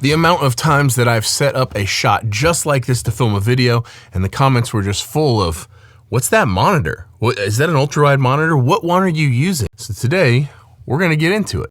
The amount of times that I've set up a shot just like this to film a video, and the comments were just full of, what's that monitor? What, is that an ultra-wide monitor? What one are you using? So today, we're gonna get into it.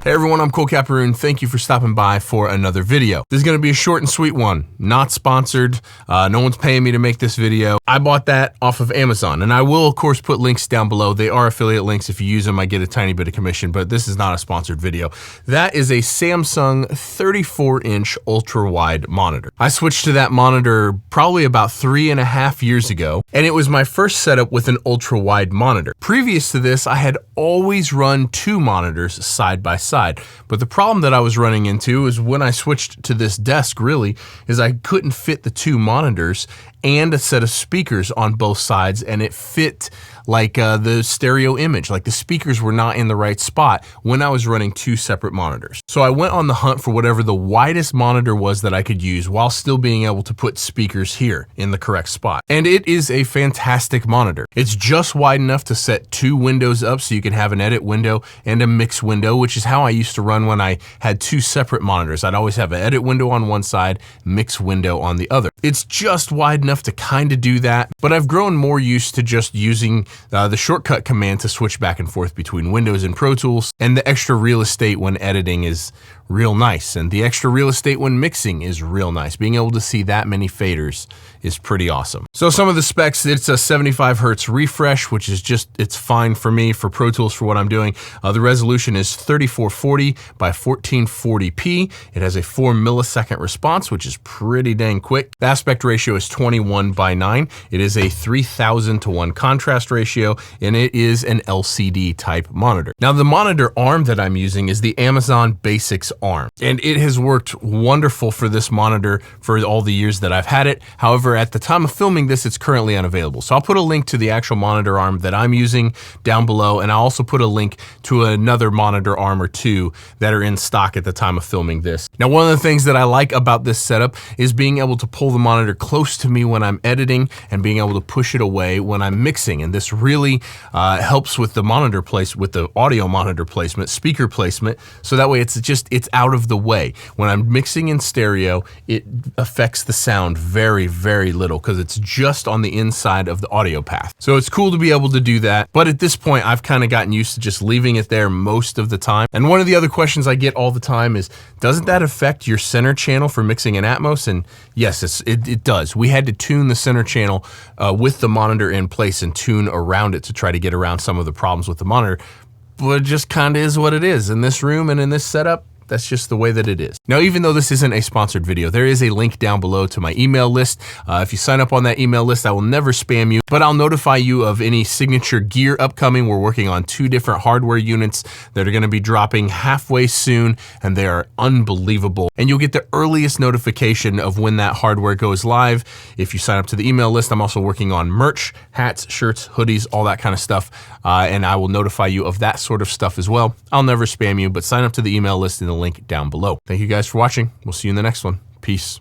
Hey everyone, I'm Cole Caparoon. Thank you for stopping by for another video. This is gonna be a short and sweet one, not sponsored. No one's paying me to make this video. I bought that off of Amazon, and I will of course put links down below. They are affiliate links. If you use them, I get a tiny bit of commission, but this is not a sponsored video. That is a Samsung 34-inch ultra-wide monitor. I switched to that monitor probably about 3.5 years ago, and it was my first setup with an ultra-wide monitor. Previous to this, I had always run two monitors side by side. But the problem that I was running into is when I switched to this desk really is I couldn't fit the two monitors and a set of speakers on both sides, and it fit like the stereo image, like the speakers were not in the right spot when I was running two separate monitors. So I went on the hunt for whatever the widest monitor was that I could use while still being able to put speakers here in the correct spot. And it is a fantastic monitor. It's just wide enough to set two windows up so you can have an edit window and a mix window, which is how I used to run when I had two separate monitors. I'd always have an edit window on one side, mix window on the other. It's just wide enough to kind of do that, but I've grown more used to just using the shortcut command to switch back and forth between Windows and Pro Tools, and the extra real estate when editing is real nice, and the extra real estate when mixing is real nice. Being able to see that many faders is pretty awesome. So some of the specs, it's a 75 hertz refresh, which is just, it's fine for me, for Pro Tools, for what I'm doing. The resolution is 3440 by 1440p. It has a 4 millisecond response, which is pretty dang quick. The aspect ratio is 21:9. It is a 3000:1 contrast ratio, and it is an LCD type monitor. Now the monitor arm that I'm using is the Amazon Basics arm, and it has worked wonderful for this monitor for all the years that I've had it. However, at the time of filming this, it's currently unavailable. So I'll put a link to the actual monitor arm that I'm using down below, and I'll also put a link to another monitor arm or two that are in stock at the time of filming this. Now, one of the things that I like about this setup is being able to pull the monitor close to me when I'm editing and being able to push it away when I'm mixing. And this really helps with the monitor placement, with the audio monitor placement, speaker placement, so that way it's out of the way. When I'm mixing in stereo, it affects the sound very, very little because it's just on the inside of the audio path. So it's cool to be able to do that. But at this point, I've kind of gotten used to just leaving it there most of the time. And one of the other questions I get all the time is, doesn't that affect your center channel for mixing in Atmos? And yes, it does. We had to tune the center channel with the monitor in place and tune around it to try to get around some of the problems with the monitor. But it just kind of is what it is. In this room and in this setup, that's just the way that it is. Now, even though this isn't a sponsored video, there is a link down below to my email list. If you sign up on that email list, I will never spam you, but I'll notify you of any signature gear upcoming. We're working on 2 different hardware units that are gonna be dropping halfway soon, and they are unbelievable. And you'll get the earliest notification of when that hardware goes live if you sign up to the email list. I'm also working on merch, hats, shirts, hoodies, all that kind of stuff, and I will notify you of that sort of stuff as well. I'll never spam you, but sign up to the email list in the link down below. Thank you guys for watching. We'll see you in the next one. Peace.